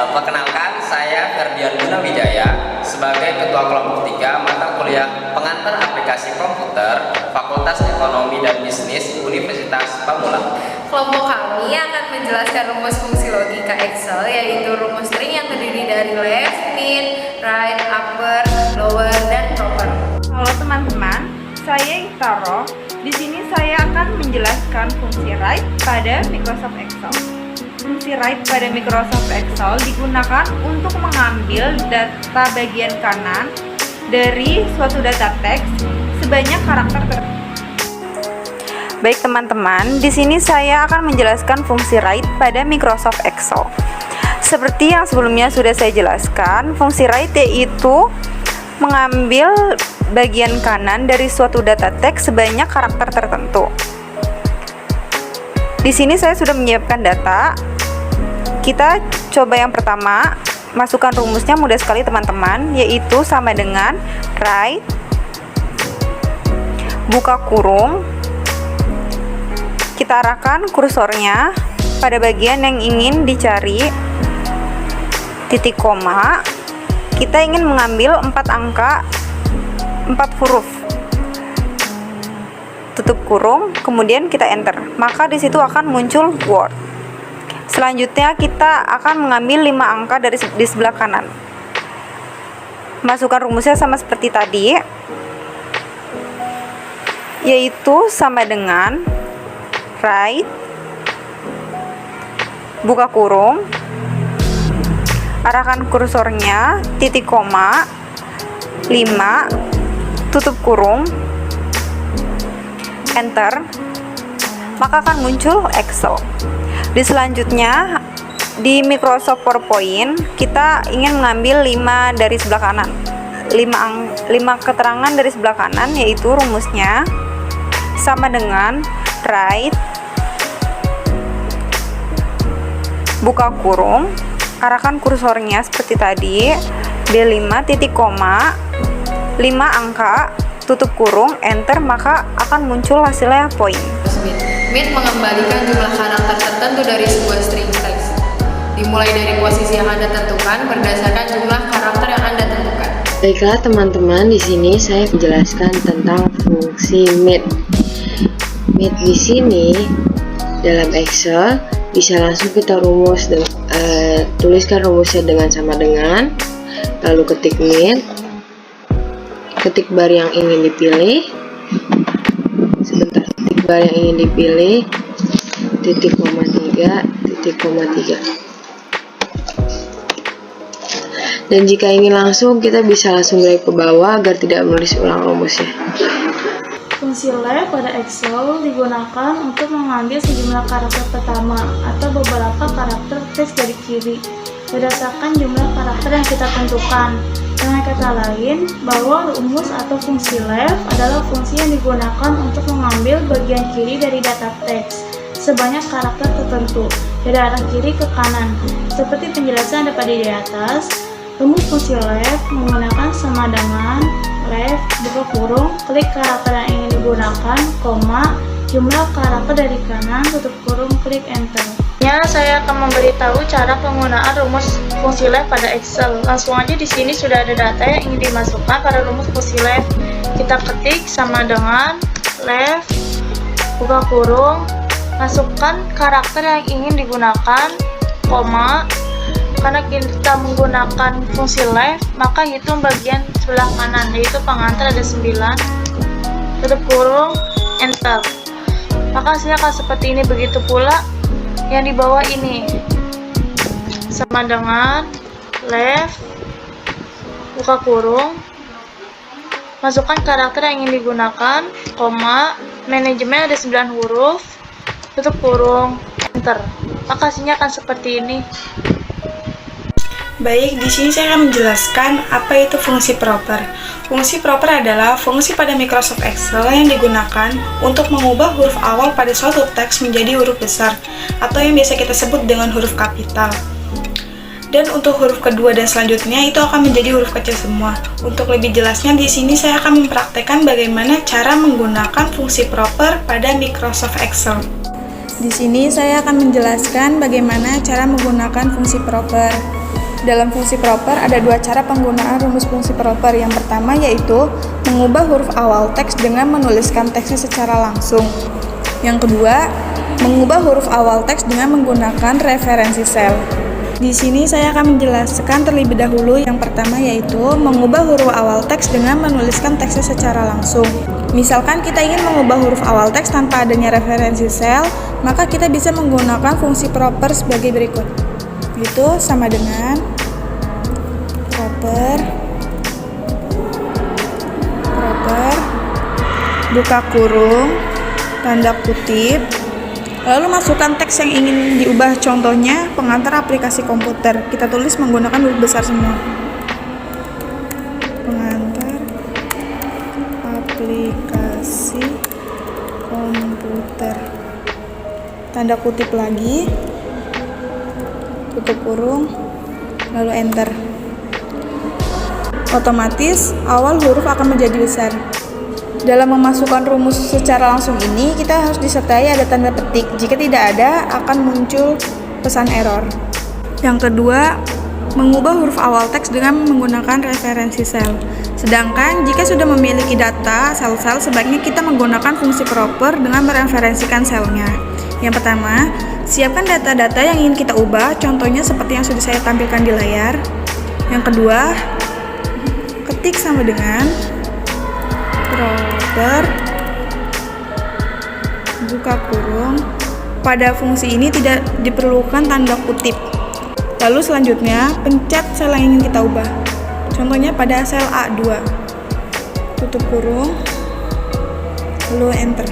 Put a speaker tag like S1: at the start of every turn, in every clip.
S1: Perkenalkan, saya Ferdian Gunawijaya sebagai Ketua Kelompok 3 mata kuliah Pengantar Aplikasi Komputer Fakultas Ekonomi dan Bisnis Universitas Pamulang.
S2: Kelompok kami akan menjelaskan rumus fungsi logika Excel, yaitu rumus string yang terdiri dari left, mid, right, upper, lower, dan proper.
S3: Halo teman-teman, saya Iktaro. Di sini saya akan menjelaskan fungsi right pada Microsoft Excel. Fungsi right pada Microsoft Excel digunakan untuk mengambil data bagian kanan dari suatu data teks sebanyak karakter tertentu. Baik teman-teman, di sini saya akan menjelaskan fungsi right pada Microsoft Excel. Seperti yang sebelumnya sudah saya jelaskan, fungsi right yaitu mengambil bagian kanan dari suatu data teks sebanyak karakter tertentu. Di sini saya sudah menyiapkan data. Kita coba yang pertama, masukkan rumusnya mudah sekali teman-teman, yaitu sama dengan right, buka kurung, kita arahkan kursornya pada bagian yang ingin dicari, titik koma, kita ingin mengambil 4 angka, 4 huruf, tutup kurung, kemudian kita enter, maka di situ akan muncul word. Selanjutnya kita akan mengambil 5 angka di sebelah kanan. Masukkan rumusnya sama seperti tadi, yaitu sama dengan right, buka kurung, arahkan kursornya, titik koma, 5, tutup kurung, enter, maka akan muncul Excel. Di selanjutnya di Microsoft PowerPoint kita ingin mengambil 5 dari sebelah kanan, 5 keterangan dari sebelah kanan, yaitu rumusnya sama dengan right, buka kurung, arahkan kursornya seperti tadi, B5 titik koma, 5 angka, tutup kurung, enter, maka akan muncul hasilnya point.
S2: Mid mengembalikan jumlah karakter tertentu dari sebuah string text, dimulai dari posisi yang Anda tentukan berdasarkan jumlah karakter yang Anda tentukan.
S4: Baiklah teman-teman, di sini saya menjelaskan tentang fungsi mid. Mid di sini dalam Excel bisa langsung kita tuliskan rumusnya dengan sama dengan, lalu ketik mid, ketik bar yang ingin dipilih, titik bar yang ingin dipilih, titik koma 3, titik koma 3. Dan jika ingin langsung, kita bisa langsung drag ke bawah agar tidak menulis ulang rumusnya.
S5: Fungsi left pada Excel digunakan untuk mengambil sejumlah karakter pertama atau beberapa karakter teks dari kiri berdasarkan jumlah karakter yang kita tentukan. Dengan kata lain, bahwa rumus atau fungsi left adalah fungsi yang digunakan untuk mengambil bagian kiri dari data teks sebanyak karakter tertentu dari arah kiri ke kanan. Seperti penjelasan pada di atas, rumus fungsi left menggunakan sama dengan left, buka kurung, klik karakter yang ingin digunakan, koma, jumlah karakter dari kanan, tutup kurung, klik enter. Saya akan memberitahu cara penggunaan rumus fungsi left pada Excel. Langsung aja di sini sudah ada data yang ingin dimasukkan pada rumus fungsi left. Kita ketik sama dengan left, buka kurung, masukkan karakter yang ingin digunakan, koma. Karena kita menggunakan fungsi left, maka hitung bagian sebelah kanan, yaitu pengantar ada 9, tutup kurung, enter. Maka hasilnya akan seperti ini. Begitu pula yang di bawah ini, sama dengan left, buka kurung, masukkan karakter yang ingin digunakan, koma, manajemen ada 9 huruf, tutup kurung, enter. komputer. Maka hasilnya akan seperti ini.
S6: Baik, di sini saya akan menjelaskan apa itu fungsi proper. Fungsi proper adalah fungsi pada Microsoft Excel yang digunakan untuk mengubah huruf awal pada suatu teks menjadi huruf besar, atau yang biasa kita sebut dengan huruf kapital. Dan untuk huruf kedua dan selanjutnya itu akan menjadi huruf kecil semua. Untuk lebih jelasnya di sini saya akan mempraktekkan bagaimana cara menggunakan fungsi proper pada Microsoft Excel. Di sini saya akan menjelaskan bagaimana cara menggunakan fungsi proper. Dalam fungsi proper ada dua cara penggunaan rumus fungsi proper. Yang pertama yaitu mengubah huruf awal teks dengan menuliskan teksnya secara langsung. Yang kedua, mengubah huruf awal teks dengan menggunakan referensi sel. Di sini saya akan menjelaskan terlebih dahulu yang pertama yaitu mengubah huruf awal teks dengan menuliskan teksnya secara langsung. Misalkan kita ingin mengubah huruf awal teks tanpa adanya referensi sel, maka kita bisa menggunakan fungsi proper sebagai berikut. Itu sama dengan proper buka kurung tanda kutip, lalu masukkan teks yang ingin diubah, contohnya pengantar aplikasi komputer. Kita tulis menggunakan huruf besar semua. Pengantar aplikasi komputer. Tanda kutip lagi, tutup kurung, lalu enter. Otomatis awal huruf akan menjadi besar. Dalam memasukkan rumus secara langsung ini, kita harus disertai ada tanda petik. Jika tidak ada, akan muncul pesan error. Yang kedua, mengubah huruf awal teks dengan menggunakan referensi sel. Sedangkan jika sudah memiliki data sel-sel, sebaiknya kita menggunakan fungsi proper dengan mereferensikan selnya. Yang pertama, siapkan data-data yang ingin kita ubah, contohnya seperti yang sudah saya tampilkan di layar. Yang kedua, ketik sama dengan proper buka kurung. Pada fungsi ini tidak diperlukan tanda kutip. Lalu selanjutnya, pencet sel yang ingin kita ubah. Contohnya pada sel A2. Tutup kurung, lalu enter.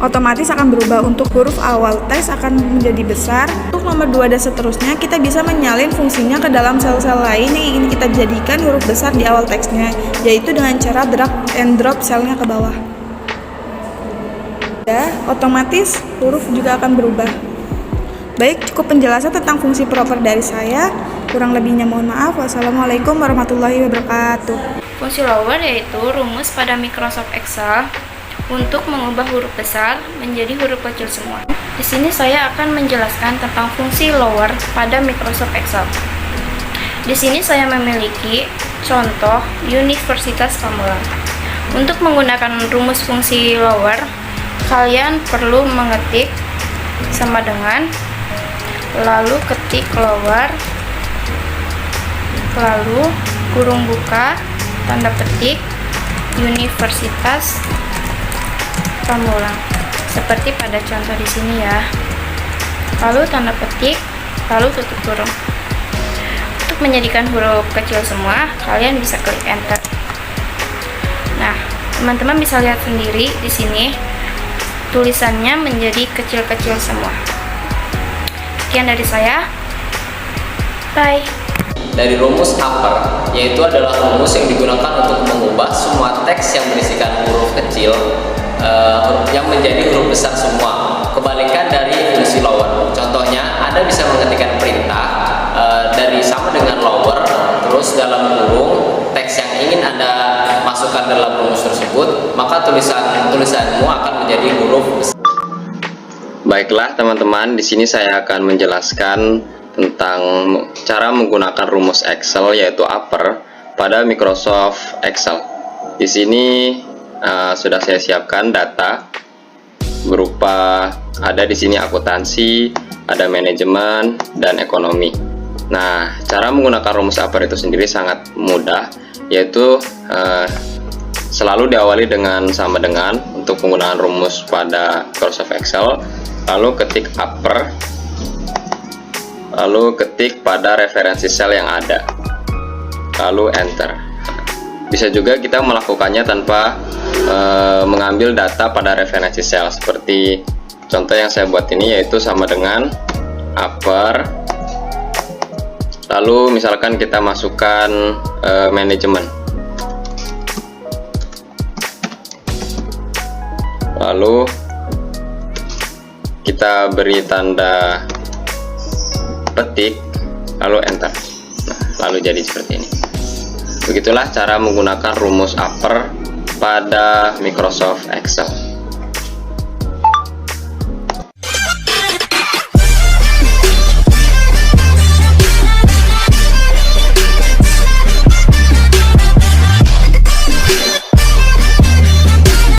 S6: Otomatis akan berubah. Untuk huruf awal teks akan menjadi besar. Untuk nomor 2 dan seterusnya, kita bisa menyalin fungsinya ke dalam sel-sel lain yang ingin kita jadikan huruf besar di awal teksnya, yaitu dengan cara drag and drop selnya ke bawah. Ya, otomatis huruf juga akan berubah. Baik, cukup penjelasan tentang fungsi proper dari saya. Kurang lebihnya mohon maaf. Wassalamualaikum warahmatullahi wabarakatuh.
S2: Fungsi lower yaitu rumus pada Microsoft Excel untuk mengubah huruf besar menjadi huruf kecil semua. Di sini saya akan menjelaskan tentang fungsi lower pada Microsoft Excel. Di sini saya memiliki contoh Universitas Pamulang. Untuk menggunakan rumus fungsi lower, kalian perlu mengetik sama dengan, lalu ketik lower, lalu kurung buka, tanda petik, Universitas Pamulang, seperti pada contoh di sini ya. Lalu tanda petik, lalu tutup kurung. Untuk menjadikan huruf kecil semua, kalian bisa klik enter. Nah, teman-teman bisa lihat sendiri di sini tulisannya menjadi kecil-kecil semua. Sekian dari saya. Bye.
S1: Dari rumus upper, yaitu adalah rumus yang digunakan untuk mengubah semua teks yang berisikan huruf kecil yang menjadi huruf besar semua. Kebalikan dari fungsi lower. Contohnya, Anda bisa mengetikkan perintah dari sama dengan lower, terus dalam kurung teks yang ingin Anda masukkan dalam rumus tersebut, maka tulisanmu akan menjadi huruf besar. Baiklah teman-teman, di sini saya akan menjelaskan tentang cara menggunakan rumus Excel yaitu upper pada Microsoft Excel. Di sini sudah saya siapkan data berupa ada di sini akuntansi, ada manajemen dan ekonomi. Nah, cara menggunakan rumus upper itu sendiri sangat mudah, yaitu selalu diawali dengan sama dengan untuk penggunaan rumus pada Microsoft Excel, lalu ketik upper, lalu ketik pada referensi sel yang ada, lalu enter. Bisa juga kita melakukannya tanpa mengambil data pada referensi sel, seperti contoh yang saya buat ini yaitu sama dengan upper, lalu misalkan kita masukkan manajemen, lalu kita beri tanda petik, lalu enter. Nah, lalu jadi seperti ini. Begitulah cara menggunakan rumus upper pada Microsoft Excel.